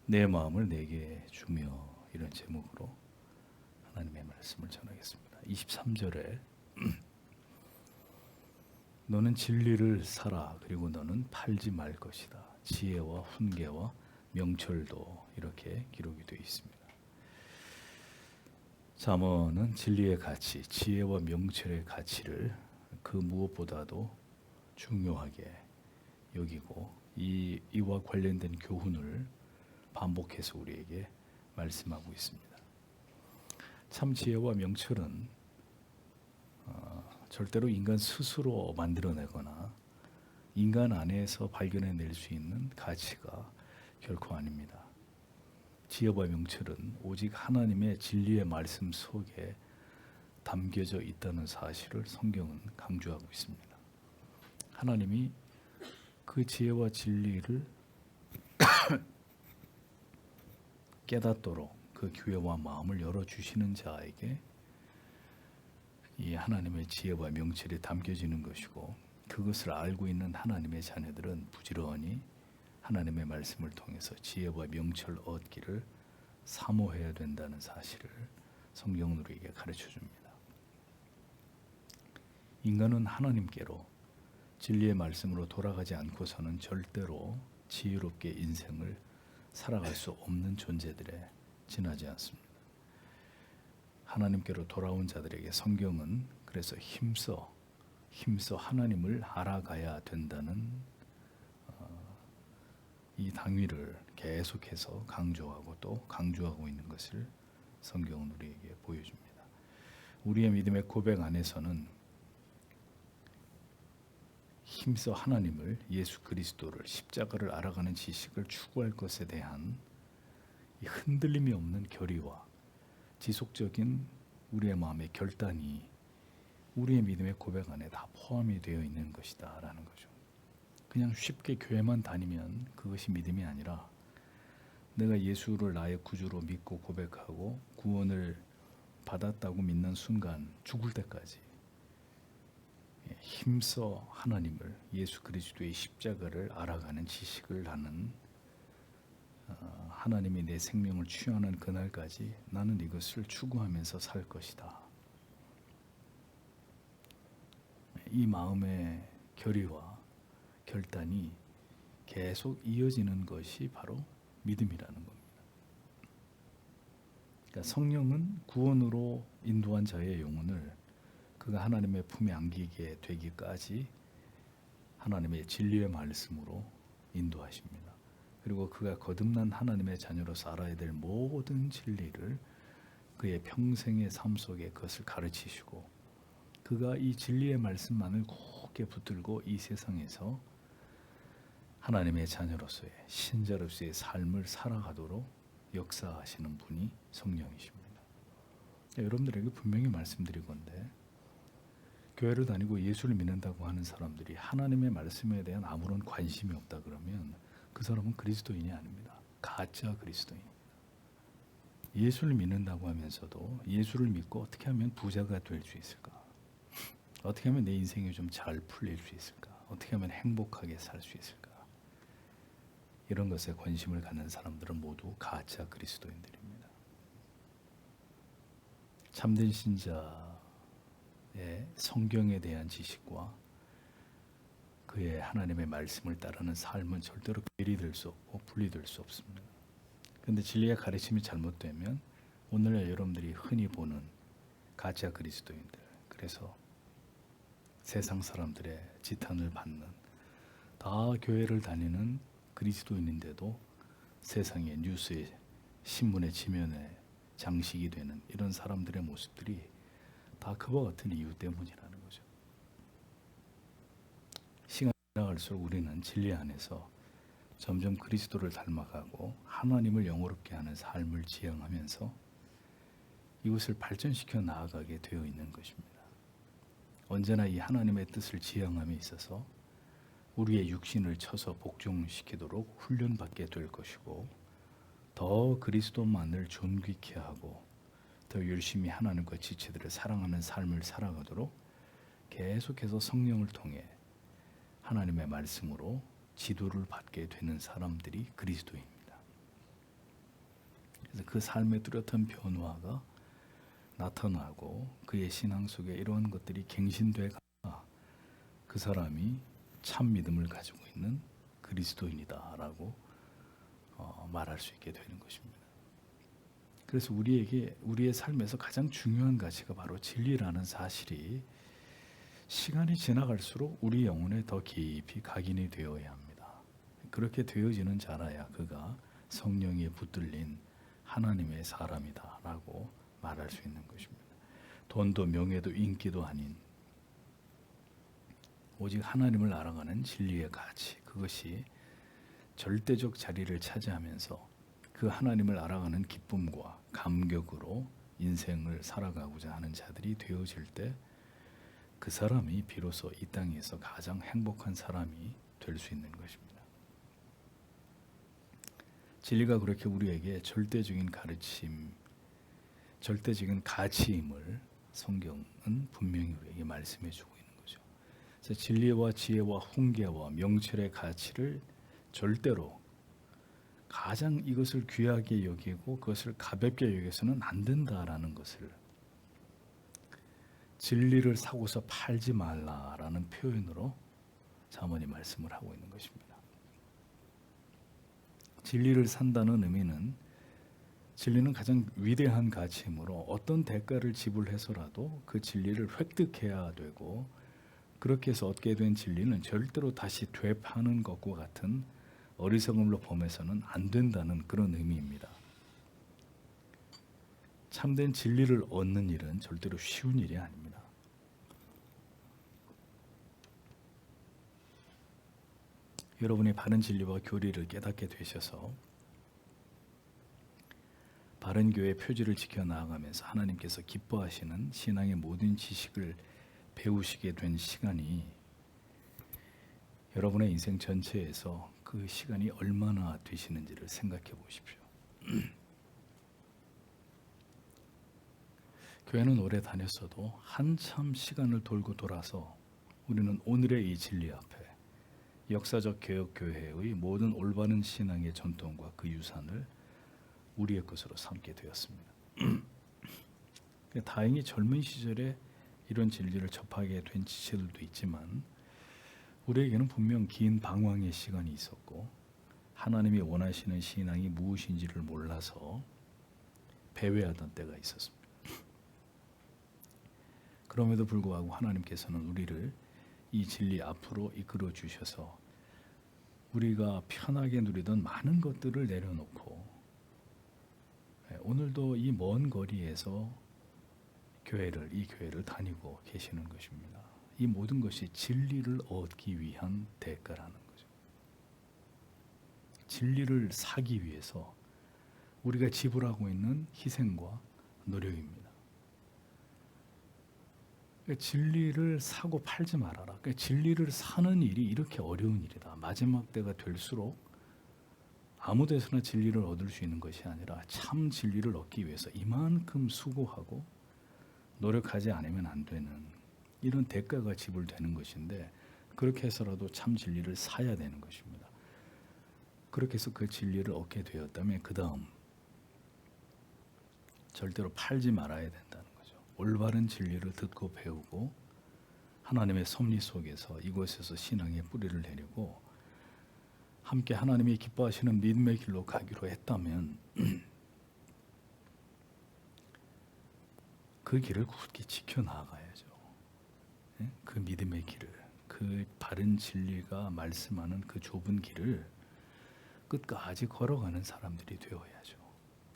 내 마음을 내게 주며, 이런 제목으로 하나님의 말씀을 전하겠습니다. 23절에 너는 진리를 사라. 그리고 너는 팔지 말 것이다. 지혜와 훈계와 명철도, 이렇게 기록이 되어 있습니다. 잠언은 진리의 가치, 지혜와 명철의 가치를 그 무엇보다도 중요하게 여기고 이와 관련된 교훈을 반복해서 우리에게 말씀하고 있습니다. 참 지혜와 명철은 절대로 인간 스스로 만들어내거나 인간 안에서 발견해낼 수 있는 가치가 결코 아닙니다. 지혜와 명철은 오직 하나님의 진리의 말씀 속에 담겨져 있다는 사실을 성경은 강조하고 있습니다. 하나님이 그 지혜와 진리를 깨닫도록 그 기회와 마음을 열어주시는 자에게 이 하나님의 지혜와 명철이 담겨지는 것이고, 그것을 알고 있는 하나님의 자녀들은 부지런히 하나님의 말씀을 통해서 지혜와 명철 얻기를 사모해야 된다는 사실을 성경은 우리에게 가르쳐 줍니다. 인간은 하나님께로 진리의 말씀으로 돌아가지 않고서는 절대로 지혜롭게 인생을 살아갈 수 없는 존재들에 지나지 않습니다. 하나님께로 돌아온 자들에게 성경은 그래서 힘써 하나님을 알아가야 된다는 이 당위를 계속해서 강조하고 또 강조하고 있는 것을 성경은 우리에게 보여줍니다. 우리의 믿음의 고백 안에서는 힘써 하나님을, 예수 그리스도를, 십자가를 알아가는 지식을 추구할 것에 대한 이 흔들림이 없는 결의와 지속적인 우리의 마음의 결단이 우리의 믿음의 고백 안에 다 포함이 되어 있는 것이다 라는 거죠. 그냥 쉽게 교회만 다니면 그것이 믿음이 아니라 내가 예수를 나의 구주로 믿고 고백하고 구원을 받았다고 믿는 순간 죽을 때까지 힘써 하나님을, 예수 그리스도의 십자가를 알아가는 지식을 나는 하나님이 내 생명을 취하는 그날까지 나는 이것을 추구하면서 살 것이다. 이 마음의 결의와 결단이 계속 이어지는 것이 바로 믿음이라는 겁니다. 그러니까 성령은 구원으로 인도한 자의 영혼을 그가 하나님의 품에 안기게 되기까지 하나님의 진리의 말씀으로 인도하십니다. 그리고 그가 거듭난 하나님의 자녀로서 알아야 될 모든 진리를 그의 평생의 삶 속에 그것을 가르치시고, 그가 이 진리의 말씀만을 굳게 붙들고 이 세상에서 하나님의 자녀로서의, 신자로서의 삶을 살아가도록 역사하시는 분이 성령이십니다. 여러분들에게 분명히 말씀드릴 건데, 교회를 다니고 예수를 믿는다고 하는 사람들이 하나님의 말씀에 대한 아무런 관심이 없다 그러면 그 사람은 그리스도인이 아닙니다. 가짜 그리스도인입니다. 예수를 믿는다고 하면서도 예수를 믿고 어떻게 하면 부자가 될 수 있을까? 어떻게 하면 내 인생이 좀 잘 풀릴 수 있을까? 어떻게 하면 행복하게 살 수 있을까? 이런 것에 관심을 갖는 사람들은 모두 가짜 그리스도인들입니다. 참된 신자의 성경에 대한 지식과 그의 하나님의 말씀을 따르는 삶은 절대로 괴리될 수 없고 분리될 수 없습니다. 그런데 진리의 가르침이 잘못되면 오늘날 여러분들이 흔히 보는 가짜 그리스도인들, 그래서 세상 사람들의 지탄을 받는, 다 교회를 다니는 그리스도인인데도 세상의 뉴스에, 신문의 지면에 장식이 되는 이런 사람들의 모습들이 다 그와 같은 이유 때문이라는 거죠. 시간이 지나갈수록 우리는 진리 안에서 점점 그리스도를 닮아가고 하나님을 영화롭게 하는 삶을 지향하면서 이것을 발전시켜 나아가게 되어 있는 것입니다. 언제나 이 하나님의 뜻을 지향함에 있어서 우리의 육신을 쳐서 복종시키도록 훈련받게 될 것이고, 더 그리스도만을 존귀케 하고 더 열심히 하나님과 지체들을 사랑하는 삶을 살아가도록 계속해서 성령을 통해 하나님의 말씀으로 지도를 받게 되는 사람들이 그리스도입니다. 그 삶의 뚜렷한 변화가 나타나고 그의 신앙 속에 이러한 것들이 갱신되가 그 사람이 참 믿음을 가지고 있는 그리스도인이다라고 말할 수 있게 되는 것입니다. 그래서 우리에게 우리의 삶에서 가장 중요한 가치가 바로 진리라는 사실이 시간이 지나갈수록 우리 영혼에 더 깊이 각인이 되어야 합니다. 그렇게 되어지는 자라야 그가 성령에 붙들린 하나님의 사람이다라고 말할 수 있는 것입니다. 돈도 명예도 인기도 아닌 오직 하나님을 알아가는 진리의 가치, 그것이 절대적 자리를 차지하면서 그 하나님을 알아가는 기쁨과 감격으로 인생을 살아가고자 하는 자들이 되어질 때 그 사람이 비로소 이 땅에서 가장 행복한 사람이 될 수 있는 것입니다. 진리가 그렇게 우리에게 절대적인 가르침, 절대적인 가치임을 성경은 분명히 우리에게 말씀해 주고 있는 거죠. 그래서 진리와 지혜와 훈계와 명철의 가치를 절대로 가장 이것을 귀하게 여기고 그것을 가볍게 여겨서는 안 된다라는 것을, 진리를 사고서 팔지 말라라는 표현으로 자문이 말씀을 하고 있는 것입니다. 진리를 산다는 의미는, 진리는 가장 위대한 가치이므로 어떤 대가를 지불해서라도 그 진리를 획득해야 되고, 그렇게 해서 얻게 된 진리는 절대로 다시 되파는 것과 같은 어리석음으로 범해서는 안 된다는 그런 의미입니다. 참된 진리를 얻는 일은 절대로 쉬운 일이 아닙니다. 여러분이 바른 진리와 교리를 깨닫게 되셔서 바른 교회의 표지를 지켜나가면서 하나님께서 기뻐하시는 신앙의 모든 지식을 배우시게 된 시간이 여러분의 인생 전체에서 그 시간이 얼마나 되시는지를 생각해 보십시오. 교회는 오래 다녔어도 한참 시간을 돌고 돌아서 우리는 오늘의 이 진리 앞에 역사적 개혁교회의 모든 올바른 신앙의 전통과 그 유산을 우리의 것으로 삼게 되었습니다. 다행히 젊은 시절에 이런 진리를 접하게 된 지체들도 있지만 우리에게는 분명 긴 방황의 시간이 있었고 하나님이 원하시는 신앙이 무엇인지를 몰라서 배회하던 때가 있었습니다. 그럼에도 불구하고 하나님께서는 우리를 이 진리 앞으로 이끌어 주셔서 우리가 편하게 누리던 많은 것들을 내려놓고 오늘도 이 먼 거리에서 이 교회를 다니고 계시는 것입니다. 이 모든 것이 진리를 얻기 위한 대가라는 거죠. 진리를 사기 위해서 우리가 지불하고 있는 희생과 노력입니다. 진리를 사고 팔지 말아라. 진리를 사는 일이 이렇게 어려운 일이다. 마지막 때가 될수록 아무 데서나 진리를 얻을 수 있는 것이 아니라 참 진리를 얻기 위해서 이만큼 수고하고 노력하지 않으면 안 되는 이런 대가가 지불되는 것인데, 그렇게 해서라도 참 진리를 사야 되는 것입니다. 그렇게 해서 그 진리를 얻게 되었다면 그 다음 절대로 팔지 말아야 된다는 거죠. 올바른 진리를 듣고 배우고 하나님의 섭리 속에서 이곳에서 신앙의 뿌리를 내리고 함께 하나님이 기뻐하시는 믿음의 길로 가기로 했다면 그 길을 굳게 지켜나가야죠. 그 믿음의 길을, 그 바른 진리가 말씀하는 그 좁은 길을 끝까지 걸어가는 사람들이 되어야죠.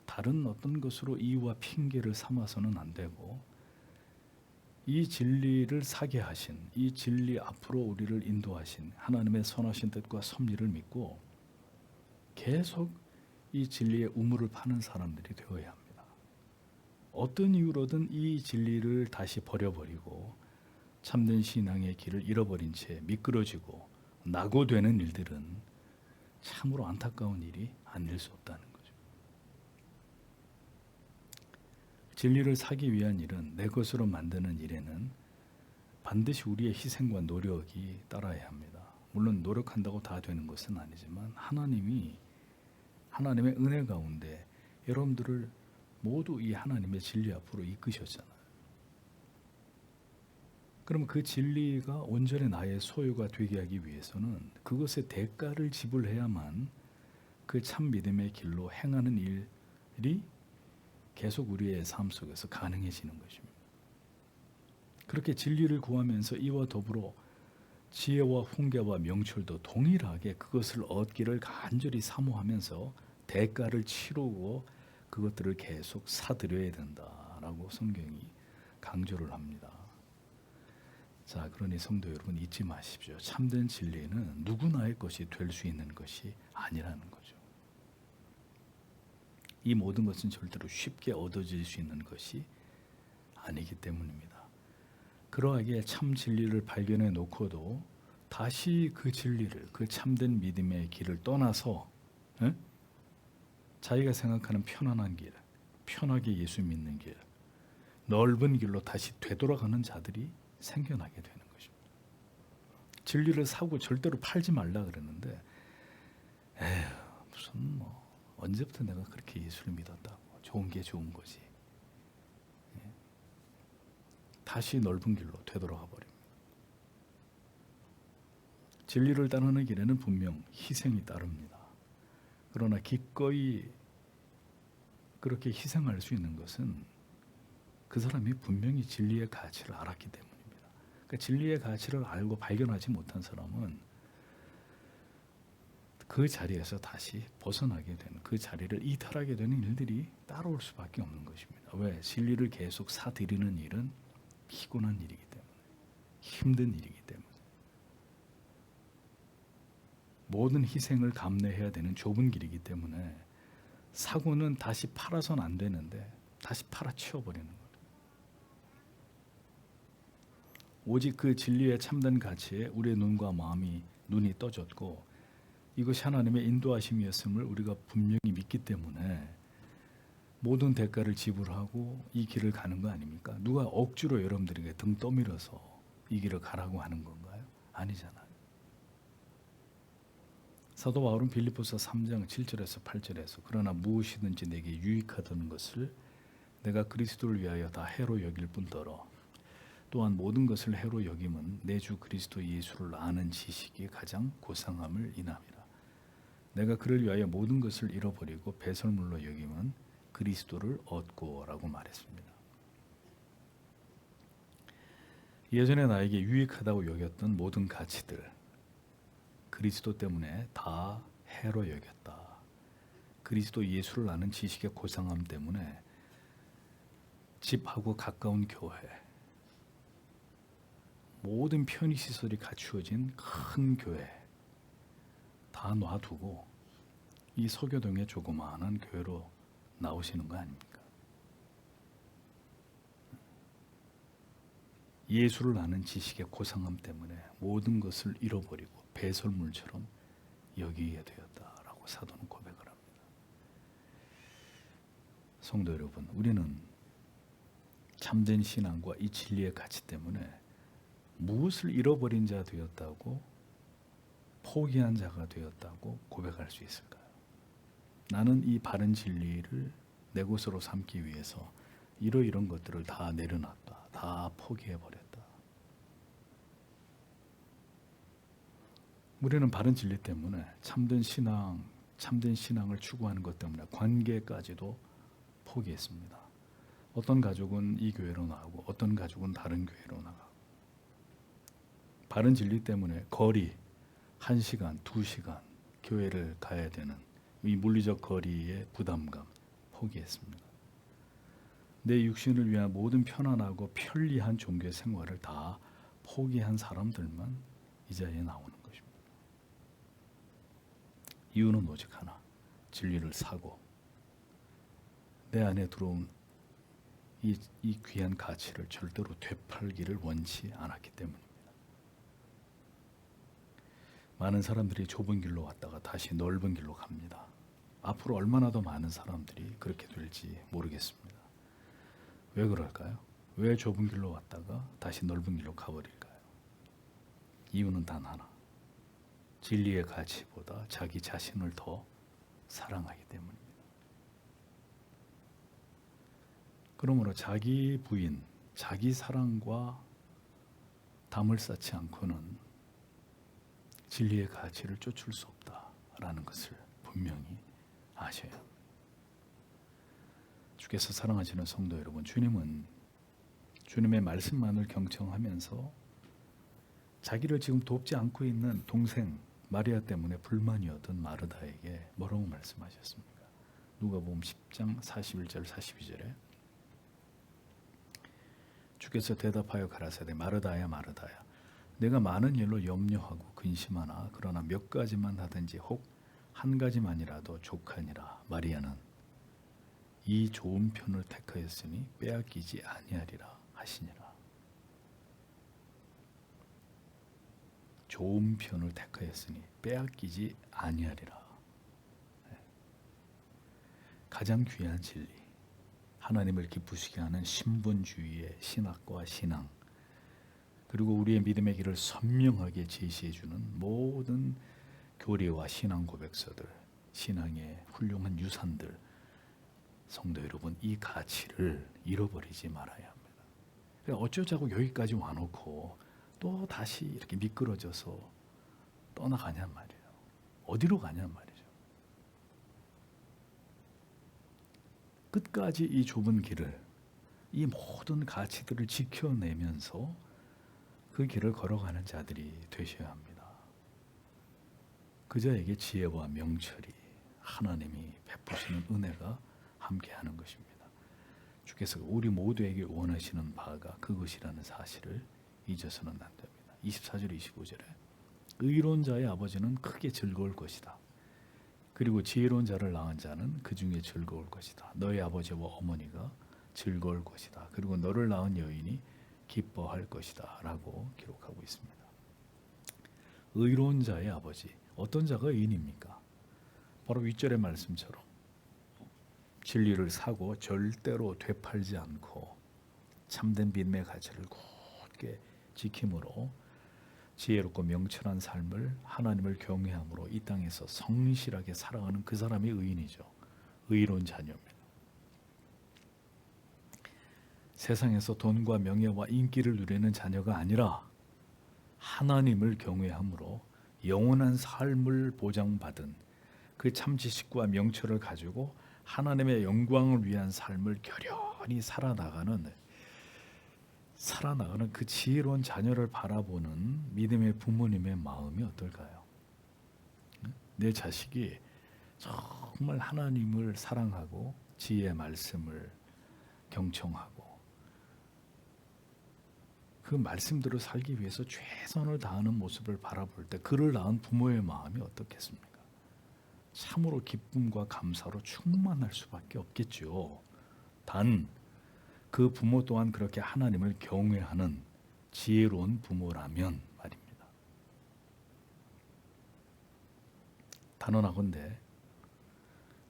다른 어떤 것으로 이유와 핑계를 삼아서는 안 되고, 이 진리를 사게 하신, 이 진리 앞으로 우리를 인도하신 하나님의 선하신 뜻과 섭리를 믿고 계속 이 진리의 우물을 파는 사람들이 되어야 합니다. 어떤 이유로든 이 진리를 다시 버려버리고 참된 신앙의 길을 잃어버린 채 미끄러지고 낙오되는 일들은 참으로 안타까운 일이 아닐 수 없다는 거죠. 진리를 사기 위한 일은, 내 것으로 만드는 일에는 반드시 우리의 희생과 노력이 따라야 합니다. 물론 노력한다고 다 되는 것은 아니지만 하나님의 은혜 가운데 여러분들을 모두 이 하나님의 진리 앞으로 이끄셨잖아요. 그럼 그 진리가 온전히 나의 소유가 되게 하기 위해서는 그것의 대가를 지불해야만 그 참 믿음의 길로 행하는 일이 계속 우리의 삶 속에서 가능해지는 것입니다. 그렇게 진리를 구하면서 이와 더불어 지혜와 훈계와 명철도 동일하게 그것을 얻기를 간절히 사모하면서 대가를 치르고 그것들을 계속 사들여야 된다라고 성경이 강조를 합니다. 자, 그러니 성도 여러분 잊지 마십시오. 참된 진리는 누구나의 것이 될 수 있는 것이 아니라는 거죠. 이 모든 것은 절대로 쉽게 얻어질 수 있는 것이 아니기 때문입니다. 그러하기에 참 진리를 발견해 놓고도 다시 그 진리를, 그 참된 믿음의 길을 떠나서 자기가 생각하는 편안한 길, 편하게 예수 믿는 길, 넓은 길로 다시 되돌아가는 자들이 생겨나게 되는 것입니다. 진리를 사고 절대로 팔지 말라 그러는데 에휴 무슨 언제부터 내가 그렇게 예수를 믿었다고, 좋은 게 좋은 거지. 다시 넓은 길로 되돌아가 버립니다. 진리를 따르는 길에는 분명 희생이 따릅니다. 그러나 기꺼이 그렇게 희생할 수 있는 것은 그 사람이 분명히 진리의 가치를 알았기 때문입니다. 그러니까 진리의 가치를 알고 발견하지 못한 사람은 그 자리에서 다시 벗어나게 되는, 그 자리를 이탈하게 되는 일들이 따라올 수밖에 없는 것입니다. 왜? 진리를 계속 사들이는 일은 피곤한 일이기 때문에, 힘든 일이기 때문에, 모든 희생을 감내해야 되는 좁은 길이기 때문에 사고는 다시 팔아서는 안 되는데 다시 팔아치워버리는 거예요. 오직 그 진리의 참된 가치에 우리의 눈이 떠졌고 이것이 하나님의 인도하심이었음을 우리가 분명히 믿기 때문에 모든 대가를 지불하고 이 길을 가는 거 아닙니까? 누가 억지로 여러분들에게 등 떠밀어서 이 길을 가라고 하는 건가요? 아니잖아요. 사도 바울은 빌립보서 3장 7절에서 8절에서 그러나 무엇이든지 내게 유익하다는 것을 내가 그리스도를 위하여 다 해로 여길 뿐더러 또한 모든 것을 해로 여김은 내 주 그리스도 예수를 아는 지식이 가장 고상함을 인함이라. 내가 그를 위하여 모든 것을 잃어버리고 배설물로 여김은 그리스도를 얻고라고 말했습니다. 예전에 나에게 유익하다고 여겼던 모든 가치들 그리스도 때문에 다 해로 여겼다. 그리스도 예수를 아는 지식의 고상함 때문에 집하고 가까운 교회, 모든 편의시설이 갖추어진 큰 교회 다 놔두고 이 서교동의 조그마한 교회로 나오시는 거 아닙니까? 예수를 아는 지식의 고상함 때문에 모든 것을 잃어버리고 배설물처럼 여기게 되었다라고 사도는 고백을 합니다. 성도 여러분, 우리는 참된 신앙과 이 진리의 가치 때문에 무엇을 잃어버린 자 되었다고, 포기한 자가 되었다고 고백할 수 있을까요? 나는 이 바른 진리를 내 것으로 삼기 위해서 이런 것들을 다 내려놨다, 다 포기해버렸다. 우리는 바른 진리 때문에 참된 신앙을 추구하는 것 때문에 관계까지도 포기했습니다. 어떤 가족은 이 교회로 나가고 어떤 가족은 다른 교회로 나가고, 바른 진리 때문에 거리 1시간, 2시간 교회를 가야 되는 이 물리적 거리의 부담감 포기했습니다. 내 육신을 위한 모든 편안하고 편리한 종교 생활을 다 포기한 사람들만 이 자리에 나오는 것입니다. 이유는 오직 하나, 진리를 사고 내 안에 들어온 이 귀한 가치를 절대로 되팔기를 원치 않았기 때문입니다. 많은 사람들이 좁은 길로 왔다가 다시 넓은 길로 갑니다. 앞으로 얼마나 더 많은 사람들이 그렇게 될지 모르겠습니다. 왜 그럴까요? 왜 좁은 길로 왔다가 다시 넓은 길로 가버릴까요? 이유는 단 하나, 진리의 가치보다 자기 자신을 더 사랑하기 때문입니다. 그러므로 자기 부인, 자기 사랑과 담을 쌓지 않고는 진리의 가치를 쫓을 수 없다라는 것을 분명히 아셔야 합니다. 주께서 사랑하시는 성도 여러분, 주님은 주님의 말씀만을 경청하면서 자기를 지금 돕지 않고 있는 동생 마리아 때문에 불만이었던 마르다에게 뭐라고 말씀하셨습니까? 누가복음 10장 41절 42절에 주께서 대답하여 가라사대 마르다야 마르다야 내가 많은 일로 염려하고 근심하나 그러나 몇 가지만 하든지 혹 한 가지만이라도 족하니라. 마리아는 이 좋은 편을 택하였으니 빼앗기지 아니하리라 하시니라. 좋은 편을 택하였으니 빼앗기지 아니하리라. 가장 귀한 진리, 하나님을 기쁘시게 하는 신분주의의 신학과 신앙, 그리고 우리의 믿음의 길을 선명하게 제시해주는 모든 교리와 신앙 고백서들, 신앙의 훌륭한 유산들, 성도 여러분, 이 가치를 잃어버리지 말아야 합니다. 어쩌자고 여기까지 와놓고 또 다시 이렇게 미끄러져서 떠나가냔 말이에요. 어디로 가냔 말이죠. 끝까지 이 좁은 길을, 이 모든 가치들을 지켜내면서 그 길을 걸어가는 자들이 되셔야 합니다. 그자에게 지혜와 명철이 하나님이 베푸시는 은혜가 함께하는 것입니다. 주께서 우리 모두에게 원하시는 바가 그것이라는 사실을 잊어서는 안 됩니다. 24절 25절에 의로운 자의 아버지는 크게 즐거울 것이다. 그리고 지혜로운 자를 낳은 자는 그 중에 즐거울 것이다. 너의 아버지와 어머니가 즐거울 것이다. 그리고 너를 낳은 여인이 기뻐할 것이다 라고 기록하고 있습니다. 의로운 자의 아버지, 어떤 자가 의인입니까? 바로 윗절의 말씀처럼 진리를 사고 절대로 되팔지 않고 참된 믿음의 가치를 굳게 지킴으로 지혜롭고 명철한 삶을 하나님을 경외함으로 이 땅에서 성실하게 살아가는 그 사람이 의인이죠. 의로운 자녀입니다. 세상에서 돈과 명예와 인기를 누리는 자녀가 아니라 하나님을 경외함으로 영원한 삶을 보장받은 그 참 지식과 명철을 가지고 하나님의 영광을 위한 삶을 결연히 살아나가는 그 지혜로운 자녀를 바라보는 믿음의 부모님의 마음이 어떨까요? 내 자식이 정말 하나님을 사랑하고 지혜의 말씀을 경청하고 그 말씀대로 살기 위해서 최선을 다하는 모습을 바라볼 때 그를 낳은 부모의 마음이 어떻겠습니까? 참으로 기쁨과 감사로 충만할 수밖에 없겠죠. 단 그 부모 또한 그렇게 하나님을 경외하는 지혜로운 부모라면 말입니다. 단언하건대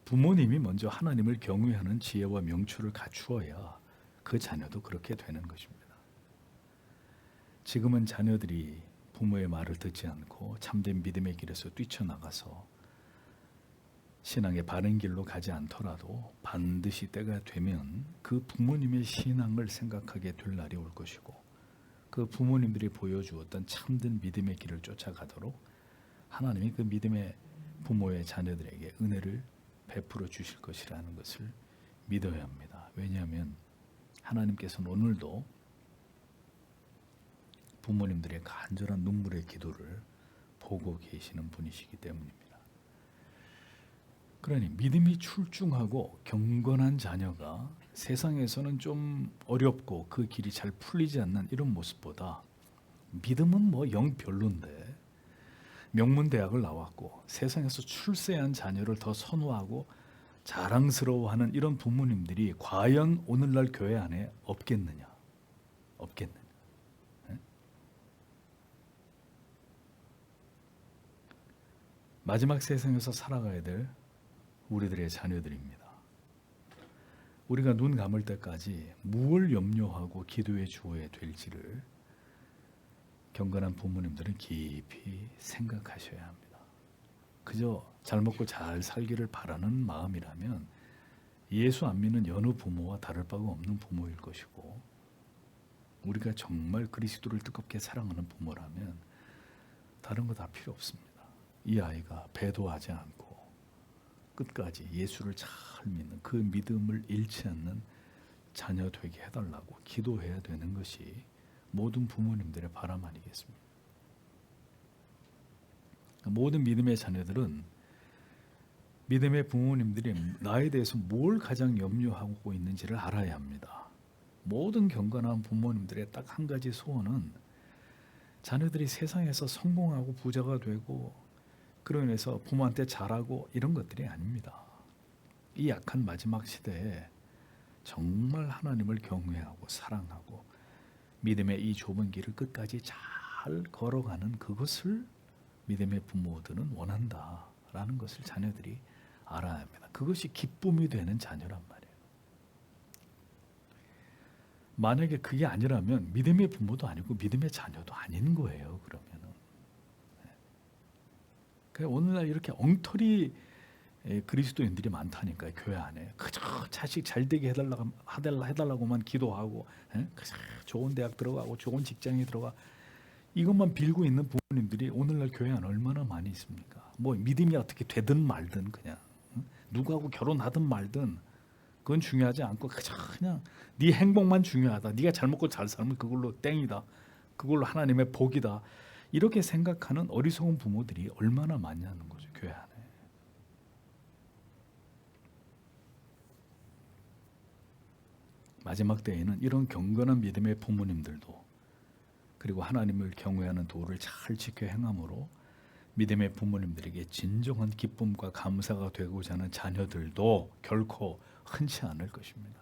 부모님이 먼저 하나님을 경외하는 지혜와 명철을 갖추어야 그 자녀도 그렇게 되는 것입니다. 지금은 자녀들이 부모의 말을 듣지 않고 참된 믿음의 길에서 뛰쳐나가서 신앙의 바른 길로 가지 않더라도 반드시 때가 되면 그 부모님의 신앙을 생각하게 될 날이 올 것이고 그 부모님들이 보여주었던 참된 믿음의 길을 쫓아가도록 하나님이 그 믿음의 부모의 자녀들에게 은혜를 베풀어 주실 것이라는 것을 믿어야 합니다. 왜냐하면 하나님께서는 오늘도 부모님들의 간절한 눈물의 기도를 보고 계시는 분이시기 때문입니다. 그러니 믿음이 출중하고 경건한 자녀가 세상에서는 좀 어렵고 그 길이 잘 풀리지 않는 이런 모습보다 믿음은 뭐 영 별론데 명문대학을 나왔고 세상에서 출세한 자녀를 더 선호하고 자랑스러워하는 이런 부모님들이 과연 오늘날 교회 안에 없겠느냐? 없겠느냐? 마지막 세상에서 살아가야 될 우리들의 자녀들입니다. 우리가 눈 감을 때까지 무엇을 염려하고 기도해 주어야 될지를 경건한 부모님들은 깊이 생각하셔야 합니다. 그저 잘 먹고 잘 살기를 바라는 마음이라면 예수 안 믿는 여느 부모와 다를 바가 없는 부모일 것이고, 우리가 정말 그리스도를 뜨겁게 사랑하는 부모라면 다른 거 다 필요 없습니다. 이 아이가 배도하지 않고 끝까지 예수를 잘 믿는, 그 믿음을 잃지 않는 자녀 되게 해달라고 기도해야 되는 것이 모든 부모님들의 바람 아니겠습니까? 모든 믿음의 자녀들은 믿음의 부모님들이 나에 대해서 뭘 가장 염려하고 있는지를 알아야 합니다. 모든 경건한 부모님들의 딱 한 가지 소원은 자녀들이 세상에서 성공하고 부자가 되고 그로 인해서 부모한테 잘하고 이런 것들이 아닙니다. 이 약한 마지막 시대에 정말 하나님을 경외하고 사랑하고 믿음의 이 좁은 길을 끝까지 잘 걸어가는 그것을 믿음의 부모들은 원한다라는 것을 자녀들이 알아야 합니다. 그것이 기쁨이 되는 자녀란 말이에요. 만약에 그게 아니라면 믿음의 부모도 아니고 믿음의 자녀도 아닌 거예요. 그러면은. 오늘날 이렇게 엉터리 그리스도인들이 많다니까요. 교회 안에 그저 자식 잘 되게 해달라고만 기도하고, 그저 좋은 대학 들어가고 좋은 직장에 들어가, 이것만 빌고 있는 부모님들이 오늘날 교회 안에 얼마나 많이 있습니까? 뭐 믿음이 어떻게 되든 말든 그냥 누구하고 결혼하든 말든 그건 중요하지 않고 그냥 네 행복만 중요하다. 네가 잘 먹고 잘 살면 그걸로 땡이다. 그걸로 하나님의 복이다. 이렇게 생각하는 어리석은 부모들이 얼마나 많냐는 거죠. 교회 안에. 마지막 때에는 이런 경건한 믿음의 부모님들도, 그리고 하나님을 경외하는 도를 잘 지켜 행함으로 믿음의 부모님들에게 진정한 기쁨과 감사가 되고자 하는 자녀들도 결코 흔치 않을 것입니다.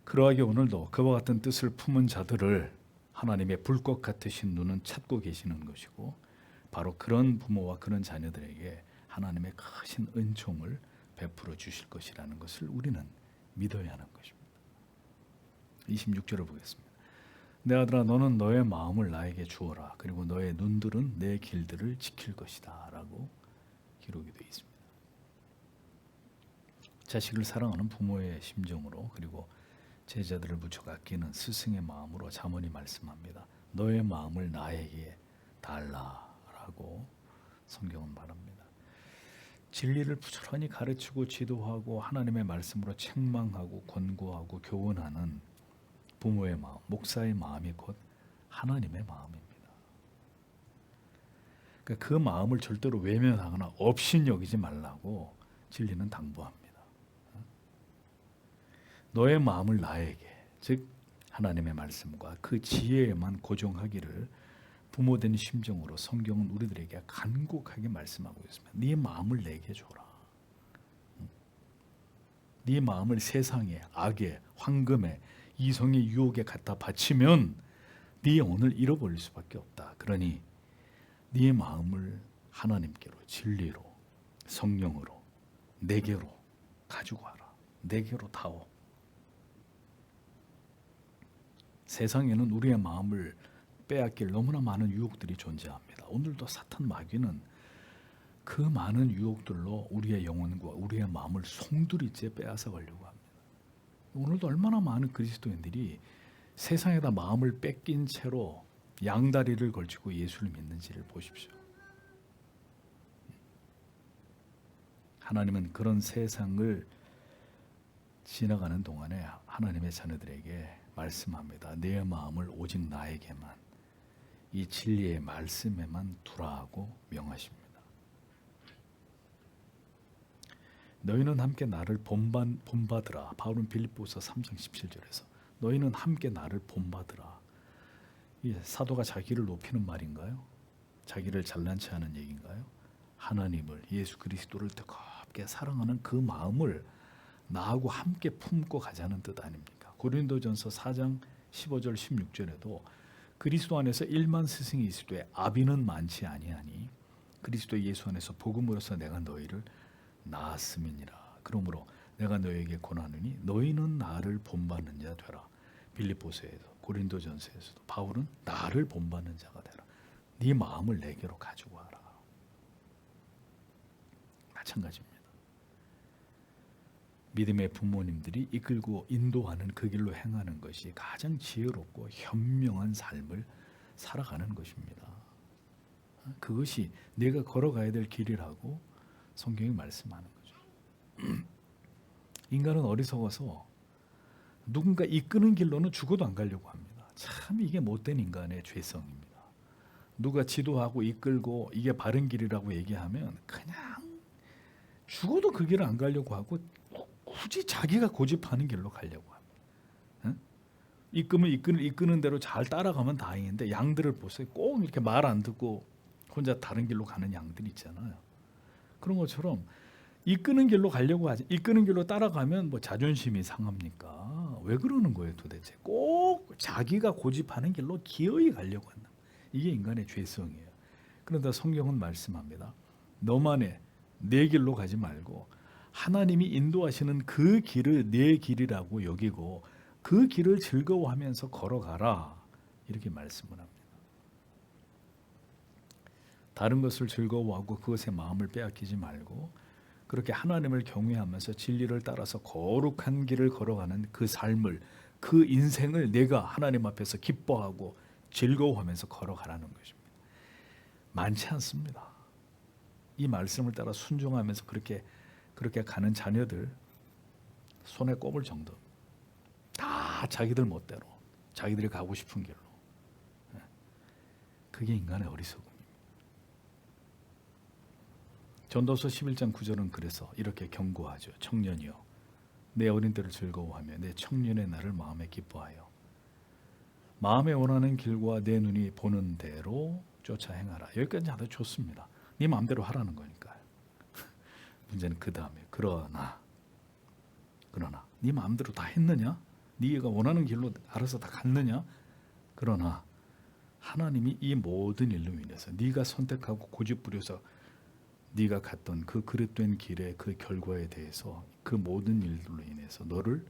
그러하게 오늘도 그와 같은 뜻을 품은 자들을 하나님의 불꽃 같으신 눈은 찾고 계시는 것이고, 바로 그런 부모와 그런 자녀들에게 하나님의 크신 은총을 베풀어 주실 것이라는 것을 우리는 믿어야 하는 것입니다. 26절을 보겠습니다. 내 아들아, 너는 너의 마음을 나에게 주어라. 그리고 너의 눈들은 내 길들을 지킬 것이다 라고 기록이 되어 있습니다. 자식을 사랑하는 부모의 심정으로, 그리고 제자들을 무척 아끼는 스승의 마음으로 잠언이 말씀합니다. 너의 마음을 나에게 달라라고 성경은 말합니다. 진리를 부지런히 가르치고 지도하고 하나님의 말씀으로 책망하고 권고하고 교훈하는 부모의 마음, 목사의 마음이 곧 하나님의 마음입니다. 그러니까 그 마음을 절대로 외면하거나 업신여기지 말라고 진리는 당부합니다. 너의 마음을 나에게, 즉 하나님의 말씀과 그 지혜에만 고정하기를 부모된 심정으로 성경은 우리들에게 간곡하게 말씀하고 있습니다. 네 마음을 내게 줘라. 네 마음을 세상에, 악에, 황금에, 이성의 유혹에 갖다 바치면 네 영혼을 잃어버릴 수밖에 없다. 그러니 네 마음을 하나님께로, 진리로, 성령으로 내게로 가지고 와라. 내게로 다오. 세상에는 우리의 마음을 빼앗길 너무나 많은 유혹들이 존재합니다. 오늘도 사탄 마귀는 그 많은 유혹들로 우리의 영혼과 우리의 마음을 송두리째 빼앗아 가려고 합니다. 오늘도 얼마나 많은 그리스도인들이 세상에다 마음을 뺏긴 채로 양다리를 걸치고 예수를 믿는지를 보십시오. 하나님은 그런 세상을 지나가는 동안에 하나님의 자녀들에게 말씀합니다. 내 마음을 오직 나에게만, 이 진리의 말씀에만 두라고 명하십니다. 너희는 함께 나를 본받으라. 바울은 빌립보서 3장 17절에서 너희는 함께 나를 본받으라. 이 사도가 자기를 높이는 말인가요? 자기를 잘난 체 하는 얘기인가요? 하나님을, 예수 그리스도를 뜨겁게 사랑하는 그 마음을 나하고 함께 품고 가자는 뜻 아닙니까? 고린도전서 4장 15절 16절에도 그리스도 안에서 1만 스승이 있으되 아비는 많지 아니하니 그리스도 예수 안에서 복음으로서 내가 너희를 낳았음이니라. 그러므로 내가 너희에게 권하노니 너희는 나를 본받는 자 되라. 빌립보서에서, 고린도전서에서도 바울은 나를 본받는 자가 되라. 네 마음을 내게로 가지고 와라. 마찬가지입니다. 믿음의 부모님들이 이끌고 인도하는 그 길로 행하는 것이 가장 지혜롭고 현명한 삶을 살아가는 것입니다. 그것이 내가 걸어가야 될 길이라고 성경이 말씀하는 거죠. 인간은 어리석어서 누군가 이끄는 길로는 죽어도 안 가려고 합니다. 참 이게 못된 인간의 죄성입니다. 누가 지도하고 이끌고 이게 바른 길이라고 얘기하면 그냥 죽어도 그 길을 안 가려고 하고 굳이 자기가 고집하는 길로 가려고 합니다. 응? 이끄는 대로 잘 따라가면 다행인데 양들을 보세요. 꼭 이렇게 말 안 듣고 혼자 다른 길로 가는 양들이 있잖아요. 그런 것처럼 이끄는 길로 가려고 하지. 이끄는 길로 따라가면 뭐 자존심이 상합니까? 왜 그러는 거예요 도대체? 꼭 자기가 고집하는 길로 기어이 가려고 한다. 이게 인간의 죄성이에요. 그런데 성경은 말씀합니다. 너만의 내 길로 가지 말고 하나님이 인도하시는 그 길을 내 길이라고 여기고 그 길을 즐거워하면서 걸어가라. 이렇게 말씀을 합니다. 다른 것을 즐거워하고 그것에 마음을 빼앗기지 말고 그렇게 하나님을 경외하면서 진리를 따라서 거룩한 길을 걸어가는 그 삶을, 그 인생을 내가 하나님 앞에서 기뻐하고 즐거워하면서 걸어가라는 것입니다. 많지 않습니다. 이 말씀을 따라 순종하면서 그렇게 가는 자녀들 손에 꼽을 정도. 다 자기들 멋대로, 자기들이 가고 싶은 길로. 그게 인간의 어리석음입니다. 전도서 11장 9절은 그래서 이렇게 경고하죠. 청년이여, 내 어린 때를 즐거워하며 내 청년의 날을 마음에 기뻐하여 마음에 원하는 길과 내 눈이 보는 대로 쫓아 행하라. 여기까지 아주 좋습니다. 네 마음대로 하라는 거니까요. 문제는 그 다음에 그러나 네 마음대로 다 했느냐? 네가 원하는 길로 알아서 다 갔느냐? 그러나 하나님이 이 모든 일로 인해서 네가 선택하고 고집부려서 네가 갔던 그 그릇된 길의 그 결과에 대해서 그 모든 일들로 인해서 너를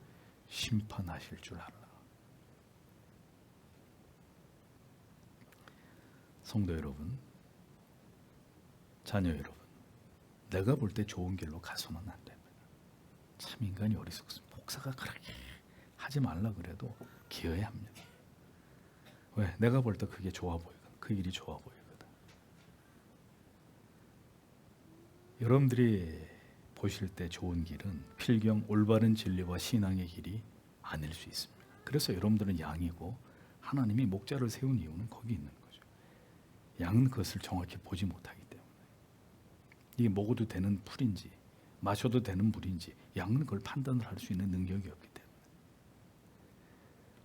심판하실 줄 알아라. 성도 여러분, 자녀 여러분, 내가 볼 때 좋은 길로 가서는 안 됩니다. 참 인간이 어리석습니다. 목사가 그렇게 하지 말라 그래도 기어야 합니다. 왜? 내가 볼 때 그게 좋아 보이거든. 그 일이 좋아 보이거든. 여러분들이 보실 때 좋은 길은 필경 올바른 진리와 신앙의 길이 아닐 수 있습니다. 그래서 여러분들은 양이고 하나님이 목자를 세운 이유는 거기 있는 거죠. 양은 그것을 정확히 보지 못하기 때문에. 이게 먹어도 되는 풀인지 마셔도 되는 물인지 양은 그걸 판단을 할 수 있는 능력이 없기 때문에.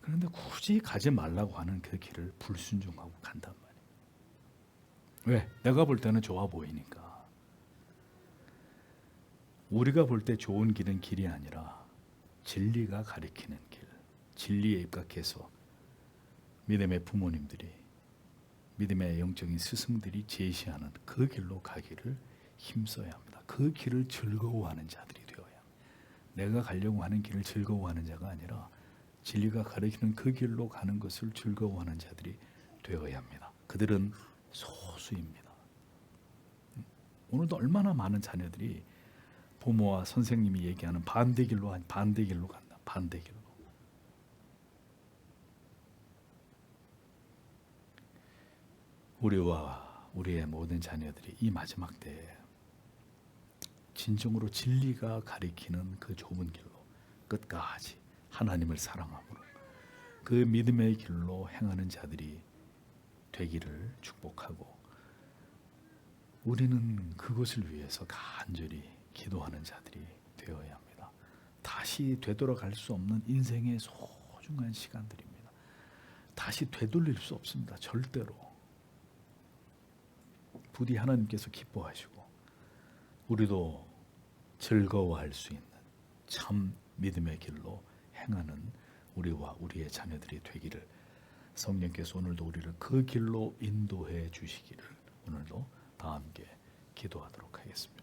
그런데 굳이 가지 말라고 하는 그 길을 불순종하고 간단 말이에요. 왜? 내가 볼 때는 좋아 보이니까. 우리가 볼 때 좋은 길은 길이 아니라 진리가 가리키는 길, 진리에 입각해서 믿음의 부모님들이, 믿음의 영적인 스승들이 제시하는 그 길로 가기를 힘써야 합니다. 그 길을 즐거워하는 자들이 되어야 합니다. 내가 가려고 하는 길을 즐거워하는 자가 아니라 진리가 가리키는 그 길로 가는 것을 즐거워하는 자들이 되어야 합니다. 그들은 소수입니다. 오늘도 얼마나 많은 자녀들이 부모와 선생님이 얘기하는 반대길로 간다. 반대길로. 우리와 우리의 모든 자녀들이 이 마지막 때에 진정으로 진리가 가리키는 그 좁은 길로 끝까지 하나님을 사랑함으로 그 믿음의 길로 행하는 자들이 되기를 축복하고, 우리는 그것을 위해서 간절히 기도하는 자들이 되어야 합니다. 다시 되돌아갈 수 없는 인생의 소중한 시간들입니다. 다시 되돌릴 수 없습니다. 절대로. 부디 하나님께서 기뻐하시고 우리도 즐거워할 수 있는 참 믿음의 길로 행하는 우리와 우리의 자녀들이 되기를 성령께서 오늘도 우리를 그 길로 인도해 주시기를 오늘도 다 함께 기도하도록 하겠습니다.